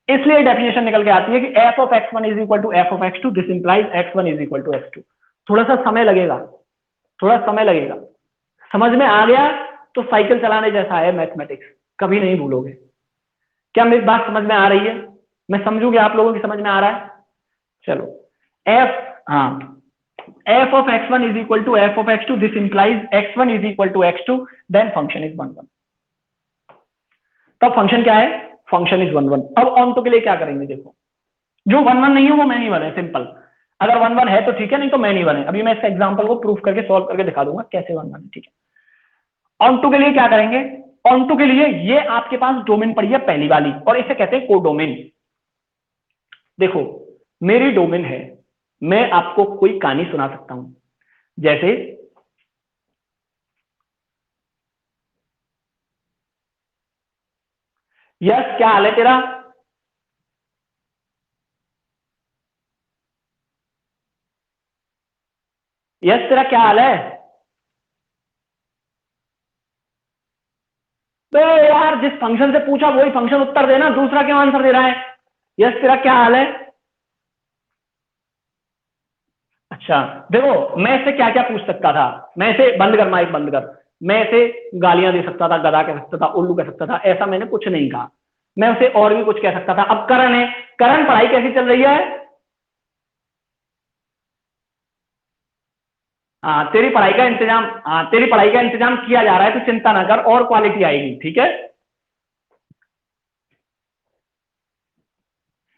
A: इसलिए डेफिनेशन निकल के आती है कि f of x one is equal to f of x two, this implies x one is equal to x two. थोड़ा सा समय लगेगा, थोड़ा समय लगेगा, समझ में आ गया तो साइकिल चलाने जैसा है मैथमेटिक्स, कभी नहीं भूलोगे। क्या मेरी बात समझ में आ रही है? मैं समझूंगी आप लोगों की समझ में आ रहा है? चलो एफ, हाँ, f of x1 is equal to f of x2, this implies x1 is equal to x2, then function is 1 1। तब फंक्शन क्या है? Function is 1 1। अब ऑन टू के लिए क्या करेंगे? देखो, जो 1 1 नहीं है वो मैं नहीं बने, सिंपल। अगर 1 1 है तो ठीक है, नहीं तो मैं नहीं बने। अभी मैं इसका एग्जांपल को प्रूफ करके सॉल्व करके दिखा दूंगा कैसे 1 1 है, ठीक है। ऑन टू के लिए क्या करेंगे? ऑन टू के लिए ये आपके पास डोमेन पड़ी है पहली वाली, और इसे कहते हैं कोडोमेन। देखो, मेरी डोमेन है, मैं आपको कोई कहानी सुना सकता हूं, जैसे यस क्या हाल है तेरा? यस तेरा क्या हाल है? तो यार जिस फंक्शन से पूछा वही फंक्शन उत्तर देना, दूसरा क्यों आंसर दे रहा है? यस तेरा क्या हाल है? अच्छा, देखो मैं इसे क्या क्या पूछ सकता था। मैं इसे बंद कर, माइक बंद कर। मैं इसे गालियां दे सकता था, गधा कह सकता था, उल्लू कह सकता था, ऐसा मैंने कुछ नहीं कहा। मैं उसे और भी कुछ कह सकता था। अब करण है, करण पढ़ाई कैसी चल रही है? हाँ तेरी पढ़ाई का इंतजाम, हाँ तेरी पढ़ाई का इंतजाम किया जा रहा है, तो चिंता ना कर, और क्वालिटी आएगी, ठीक है।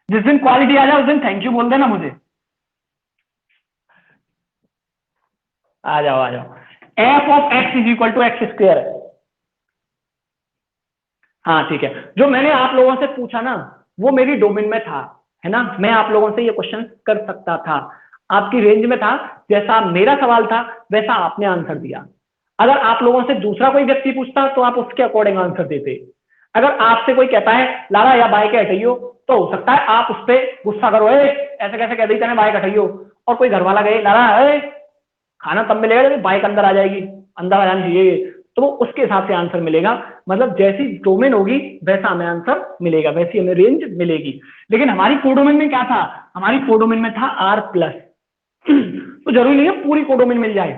A: जिस दिन क्वालिटी आ जाए उस दिन थैंक यू बोल देना मुझे। आ जाओ आ जाओ। F of x is equal to x square. हाँ ठीक है, जो मैंने आप लोगों से पूछा ना वो मेरी डोमेन में था, है ना। मैं आप लोगों से ये क्वेश्चन कर सकता था, आपकी रेंज में था। जैसा मेरा सवाल था वैसा आपने आंसर दिया। अगर आप लोगों से दूसरा कोई व्यक्ति पूछता तो आप उसके अकॉर्डिंग आंसर देते। अगर आपसे कोई कहता है लाला या बाइक हटाइयो, तो हो सकता है आप उस पर गुस्सा करो, ऐसे कैसे कह दी तेने बाइक हटाइयो। और कोई घर वाला गए लाला खाना तब मिलेगा जब बाइक अंदर आ जाएगी, अंदर आ जानी चाहिए, तो वो उसके हिसाब से आंसर मिलेगा। मतलब जैसी डोमेन होगी वैसा हमें आंसर मिलेगा, वैसी हमें रेंज मिलेगी। लेकिन हमारी कोडोमेन में क्या था? हमारी कोडोमेन में था आर प्लस। तो जरूरी नहीं है पूरी कोडोमेन मिल जाए।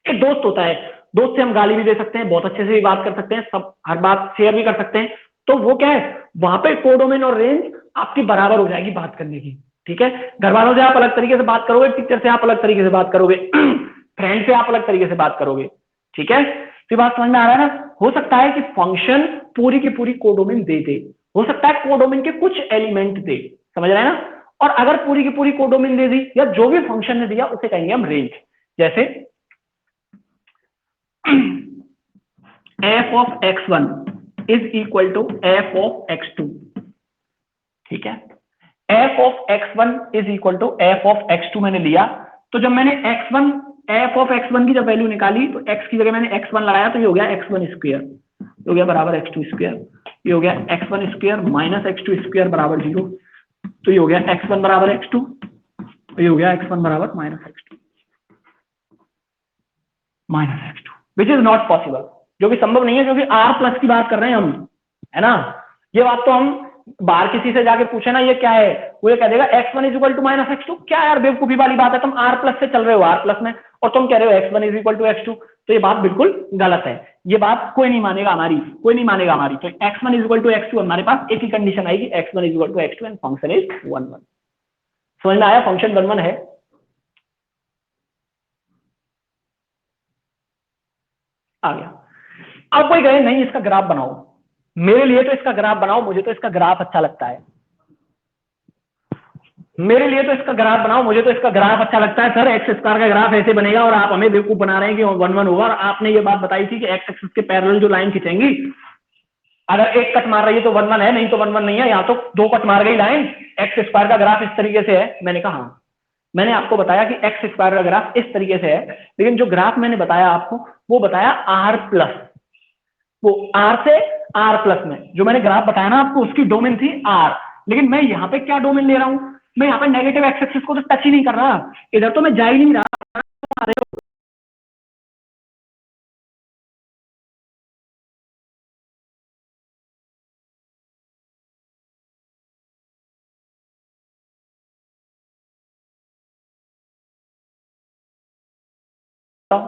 A: एक दोस्त होता है, दोस्त से हम गाली भी दे सकते हैं, बहुत अच्छे से भी बात कर सकते हैं, सब हर बात शेयर भी कर सकते हैं। तो वो क्या है, वहां पे कोडोमेन और रेंज आपकी बराबर हो जाएगी बात करने की, ठीक है। घर वालों से आप अलग तरीके से बात करोगे, टीचर से आप अलग तरीके से बात करोगे, फ्रेंड से आप अलग तरीके से बात करोगे, ठीक है। तो बात समझ में आ रहा है ना। हो सकता है कि फंक्शन पूरी की पूरी कोडोमेन दे दे, हो सकता है कोडोमेन के कुछ एलिमेंट दे, समझ रहे हैं ना। और अगर पूरी की पूरी कोडोमेन दे दी या जो भी फंक्शन ने दिया उसे कहेंगे हम रेंज। जैसे f of x one is equal to f of x two, ठीक है। F of x one is equal to f of x two मैंने लिया, तो जब मैंने x one, f of x one की जब वैल्यू निकाली तो एक्स की जगह मैंने एक्स वन लगाया, तो ये हो गया एक्स वन स्क्र, हो गया बराबर एक्स टू स्क्र। ये हो गया x one square minus x two square बराबर 0। तो ये हो गया एक्स वन बराबर एक्स टू, तो ये हो गया एक्स वन बराबर minus x two, minus x two, which is not possible, जो कि संभव नहीं है, क्योंकि आर प्लस की बात कर रहे हैं हम, है ना। ये बात तो हम बाहर किसी से जाके पूछे ना ये क्या है, वो ये कह देगा x one is equal to minus x two. क्या यार बेवकूफी वाली बात है, तुम आर प्लस से चल रहे हो, आर प्लस में, और तुम कह रहे हो x one is equal to x two. तो ये बात बिल्कुल गलत है, ये बात कोई नहीं मानेगा हमारी, कोई नहीं मानेगा हमारी। तो x one is equal to x two, हमारे पास एक ही कंडीशन आएगी, x one is equal to x two and function is one one. समझ में आया? फंक्शन वन वन है। आ गया। अब कोई कहे नहीं इसका ग्राफ बनाओ, मेरे लिए तो इसका ग्राफ बनाओ, मुझे तो इसका ग्राफ अच्छा लगता है, मेरे लिए तो इसका ग्राफ बनाओ, मुझे तो इसका ग्राफ अच्छा लगता है। सर एक्स स्क्वायर का ग्राफ ऐसे बनेगा, और आप हमें बेवकूफ बना रहे हैं कि वन वन होगा। और आपने ये बात बताई थी कि एक्स एक्सिस के पैरेलल जो लाइन खींचेंगी, अगर एक कट मार रही है तो वन वन है, नहीं तो वन वन नहीं है। यहाँ तो दो कट मार गई लाइन, एक्स स्क्वायर का ग्राफ इस तरीके से है। मैंने कहा हाँ, मैंने आपको बताया कि एक्स स्क्वायर का ग्राफ इस तरीके से है, लेकिन जो ग्राफ मैंने बताया आपको वो बताया आर प्लस, वो आर से आर प्लस में जो मैंने ग्राफ बताया ना आपको, उसकी डोमेन थी आर। लेकिन मैं यहाँ पे क्या डोमेन ले रहा हूँ, मैं यहाँ पे नेगेटिव एक्स एक्सिस को तो टच ही नहीं कर रहा, इधर तो मैं जा ही नहीं रहा। आ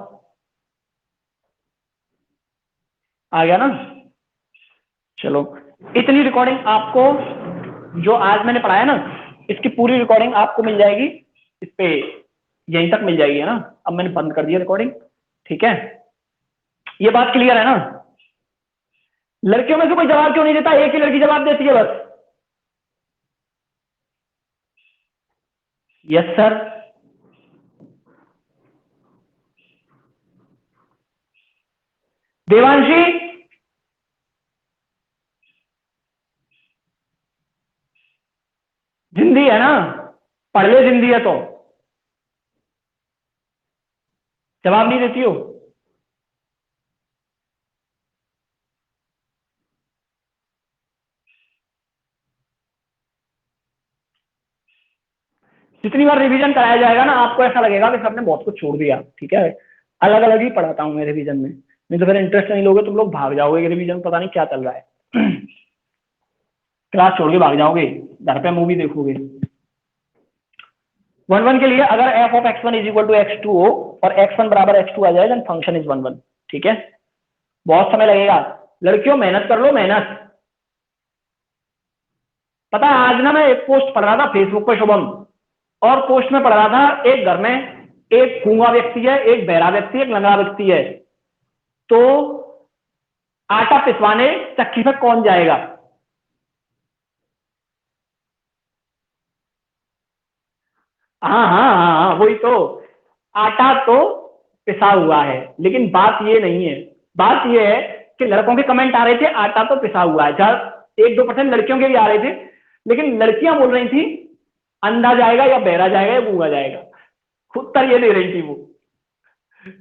A: गया ना? चलो, इतनी रिकॉर्डिंग आपको जो आज मैंने पढ़ाया ना, इसकी पूरी रिकॉर्डिंग आपको मिल जाएगी इस पे, यहीं तक मिल जाएगी, है ना? अब मैंने बंद कर दिया रिकॉर्डिंग, ठीक है? ये बात क्लियर है ना? लड़कियों में से कोई जवाब क्यों नहीं देता? एक ही लड़की जवाब देती है बस। Yes sir. देवांशी, जिंदी है ना? पढ़ ले, जिंदी है तो जवाब नहीं देती हो। जितनी बार रिवीजन कराया जाएगा ना, आपको ऐसा लगेगा कि सबने बहुत कुछ छोड़ दिया, ठीक है? अलग अलग ही पढ़ाता हूँ मैं रिवीजन में, नहीं तो फिर इंटरेस्ट नहीं लोगे, तुम लोग भाग जाओगे कि रिवीजन पता नहीं क्या चल रहा है। क्लास छोड़ के भाग जाओगे, घर पे मूवी देखोगे। 1 1 के लिए अगर f of x1 is equal to x2 हो और x1 बराबर x2 आ जाए, देन फंक्शन इज 1 1, ठीक है? बहुत समय लगेगा, लड़कियों मेहनत कर लो, मेहनत। पता है, आज ना मैं एक पोस्ट पढ़ रहा था फेसबुक पे शुभम, और पोस्ट में पढ़ रहा था एक घर में एक गूंगा व्यक्ति है, एक बहरा व्यक्ति है, एक लंगड़ा व्यक्ति है, तो आटा पिसवाने चक्की पे कौन जाएगा? हाँ हाँ हाँ हाँ, वही तो। आटा तो पिसा हुआ है, लेकिन बात ये नहीं है। बात ये है कि लड़कों के कमेंट आ रहे थे आटा तो पिसा हुआ है, जब 1 2% लड़कियों के भी आ रहे थे, लेकिन लड़कियां बोल रही थी अंधा जाएगा या बहरा जाएगा या गूंगा जाएगा, खुद तर ये दे रही थी वो।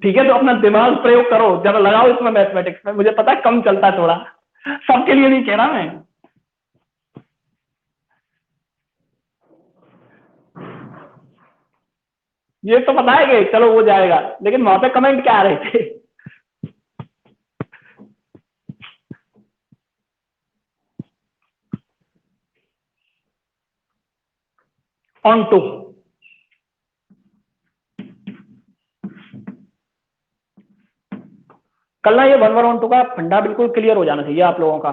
A: ठीक है, तो अपना दिमाग प्रयोग करो, जब लगाओ इसमें मैथमेटिक्स में, मुझे पता है कम चलता है थोड़ा, सबके लिए नहीं कह रहा मैं। ये तो पता है कि चलो वो जाएगा, लेकिन वहां पे कमेंट क्या आ रहे थे? ऑन टू, कल ना ये 1 1 ऑन टू का फंडा बिल्कुल क्लियर हो जाना चाहिए आप लोगों का।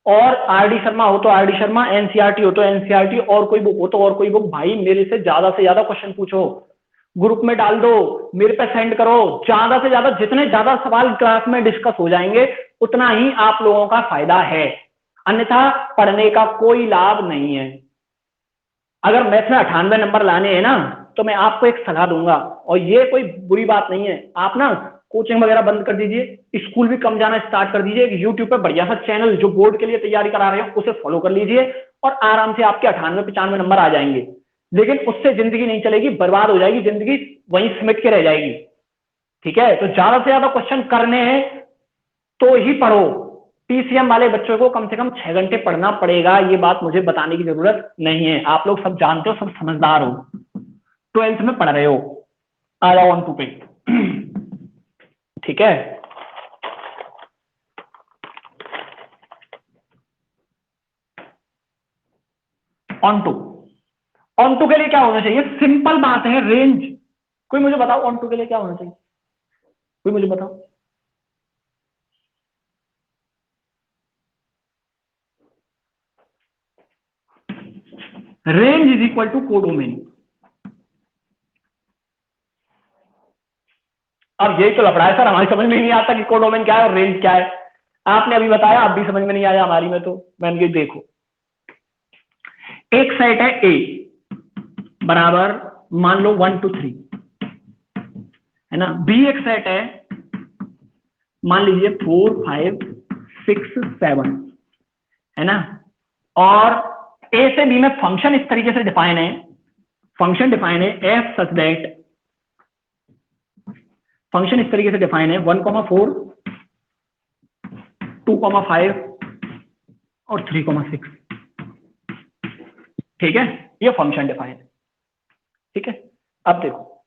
A: और आर डी शर्मा हो तो आर डी शर्मा, एनसीईआरटी हो तो एनसीईआरटी, और कोई बुक हो तो और कोई बुक। भाई मेरे से ज्यादा क्वेश्चन पूछो, ग्रुप में डाल दो, मेरे पे सेंड करो, ज्यादा से ज्यादा, जितने ज्यादा सवाल क्लास में डिस्कस हो जाएंगे उतना ही आप लोगों का फायदा है, अन्यथा पढ़ने का कोई लाभ नहीं है। अगर मैथ में 98 नंबर लाने हैं ना, तो मैं आपको एक सलाह दूंगा, और ये कोई बुरी बात नहीं है, आप ना कोचिंग वगैरह बंद कर दीजिए, स्कूल भी कम जाना स्टार्ट कर दीजिए, एक यूट्यूब पे बढ़िया सा चैनल जो बोर्ड के लिए तैयारी करा रहे हो उसे फॉलो कर लीजिए, और आराम से आपके 98 95 नंबर आ जाएंगे। लेकिन उससे जिंदगी नहीं चलेगी, बर्बाद हो जाएगी जिंदगी, वहीं सिमट के रह जाएगी। ठीक है, तो ज्यादा से ज्यादा क्वेश्चन करने हैं तो ही पढ़ो। पीसीएम वाले बच्चों को कम से कम 6 घंटे पढ़ना पड़ेगा, ये बात मुझे बताने की जरूरत नहीं है, आप लोग सब जानते हो, सब समझदार हो, 12th में पढ़ रहे हो। आ जाओ ऑन टू पे। ठीक है, ऑन टू। ऑन टू के लिए क्या होना चाहिए? सिंपल बात है, रेंज। कोई मुझे बताओ ऑन टू के लिए क्या होना चाहिए, कोई मुझे बताओ। Range is equal to codomain. अब यही तो लफड़ा है सर, हमारी समझ में नहीं आता कि कोडोमेन क्या है और रेंज क्या है। आपने अभी बताया, अब भी समझ में नहीं आया हमारी में, तो मैंने ये देखो, एक सेट है ए बराबर मान लो 1 2 3, है ना? बी एक सेट है, मान लीजिए 4 5 6 7, है ना? और ए से बी में फंक्शन इस तरीके से डिफाइन है, फंक्शन डिफाइन है एफ सच दैट, फंक्शन इस तरीके से डिफाइन है 1,4 2,5 और 3,6। ठीक है, ये फंक्शन डिफाइन है। ठीक है, अब देखो,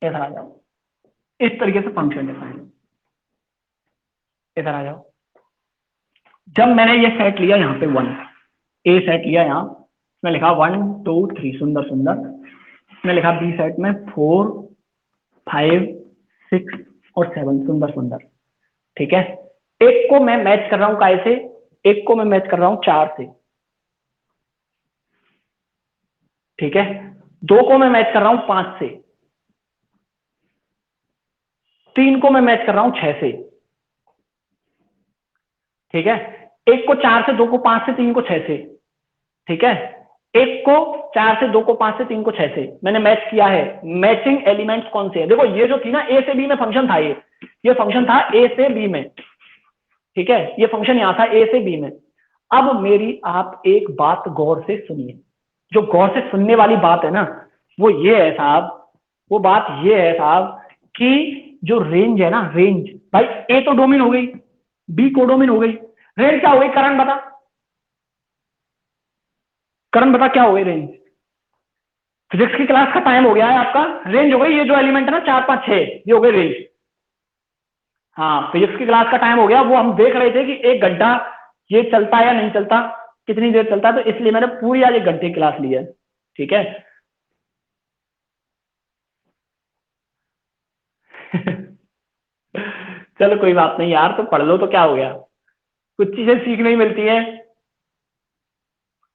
A: इधर आ जाओ, इस तरीके से फंक्शन डिफाइन है, इधर आ जाओ। जब मैंने ये सेट लिया यहाँ पे 1, ए सेट लिया यहाँ, मैं लिखा 1 2 3, सुंदर सुंदर। मैं लिखा बी सेट में 4 5 6 और 7, सुंदर सुंदर। ठीक है, एक को मैं मैच कर रहा हूं काय से, एक को मैं मैच कर रहा हूं 4 से। ठीक है, 2 को मैं मैच कर रहा हूं 5 से, 3 को मैं मैच कर रहा हूं 6 से। ठीक है, एक को 4 से, 2 को 5 से, 3 को 6 से। ठीक है, एक को 4 से, 2 को 5 से, 3 को 6 से मैंने मैच किया है। मैचिंग एलिमेंट्स कौन से हैं? देखो ये जो थी ना, ए से बी में फंक्शन था, ये फंक्शन था ए से बी में। ठीक है, ये फंक्शन यहां था ए से बी में। अब मेरी आप एक बात गौर से सुनिए, जो गौर से सुनने वाली बात है ना, वो ये है साहब, वो बात ये है साहब कि जो रेंज है ना, रेंज भाई, ए तो डोमेन हो गई, बी कोडोमेन हो गई, रेंज क्या हो गई? करण बता, करण बता क्या हो गई रेंज? फिजिक्स की क्लास का टाइम हो गया है आपका, रेंज हो गई ये जो एलिमेंट है ना 4 5 6, ये हो गई रेंज। हाँ, फिजिक्स की क्लास का टाइम हो गया, वो हम देख रहे थे कि 1 घंटा ये चलता है या नहीं चलता, कितनी देर चलता है, तो इसलिए मैंने पूरी आज 1 घंटे की क्लास ली है। ठीक है। चलो कोई बात नहीं यार, तो पढ़ लो तो क्या हो गया, कुछ चीजें सीखने ही मिलती है।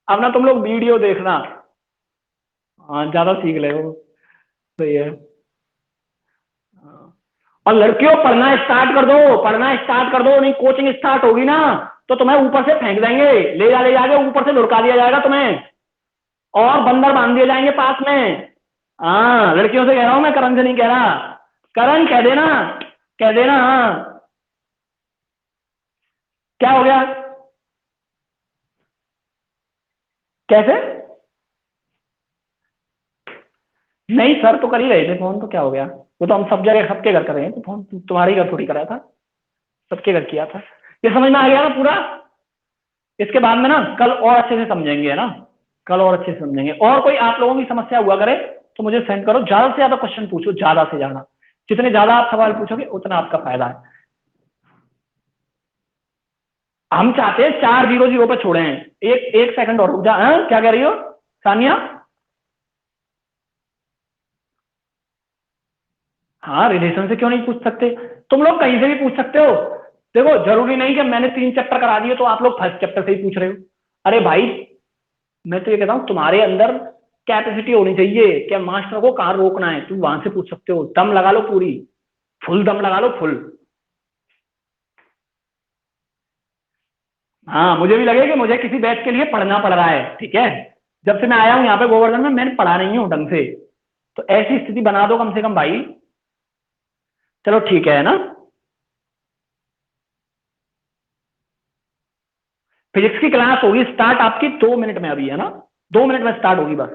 A: अब ना तुम लोग वीडियो देखना, हाँ ज्यादा सीख ले वो, सही है। हाँ। और लड़कियों पढ़ना स्टार्ट कर दो, पढ़ना स्टार्ट कर दो, नहीं कोचिंग स्टार्ट होगी ना तो तुम्हें ऊपर से फेंक देंगे, ले जाके ऊपर से लुढ़का दिया जाएगा तुम्हें, और बंदर बांध दिए जाएंगे पास में। हाँ, लड़कियों से कह रहा हूं मैं, करण से नहीं कह रहा। करण कह देना, कह देना। हाँ, क्या हो गया? कैसे? नहीं सर तो कर ही रहे थे फोन, तो क्या हो गया? वो तो हम सब जगह सबके घर कर रहे हैं, तो फोन तुम्हारे ही घर थोड़ी करा था, सबके घर किया था। ये समझ में आ गया ना पूरा? इसके बाद में ना कल और अच्छे से समझेंगे, है ना, कल और अच्छे से समझेंगे। और कोई आप लोगों की समस्या हुआ करे तो मुझे सेंड करो, ज्यादा से ज्यादा क्वेश्चन पूछो, ज्यादा से ज्यादा, जितने ज्यादा आप सवाल पूछोगे उतना आपका फायदा है। हम चाहते हैं 4 0 0 पे छोड़े हैं। एक एक सेकंड और रुक जा। क्या कह रही हो सानिया? हाँ, रिलेशन से क्यों नहीं पूछ सकते? तुम लोग कहीं से भी पूछ सकते हो। देखो जरूरी नहीं कि मैंने 3 चैप्टर करा दिए तो आप लोग फर्स्ट चैप्टर से ही पूछ रहे हो। अरे भाई, मैं तो ये कहता हूँ तुम्हारे अंदर कैपेसिटी होनी चाहिए कि मास्टर को कहाँ रोकना है, तुम वहां से पूछ सकते हो। दम लगा लो पूरी, फुल दम लगा लो, फुल। हाँ, मुझे भी लगे कि मुझे किसी बैच के लिए पढ़ना पड़ रहा है। ठीक है, जब से मैं आया हूँ यहाँ पे गोवर्धन में, मैंने पढ़ा नहीं हूँ ढंग से, तो ऐसी स्थिति बना दो कम से कम भाई। चलो ठीक है ना। फिजिक्स की क्लास होगी स्टार्ट आपकी 2 मिनट में, अभी है ना, 2 मिनट में स्टार्ट होगी बस।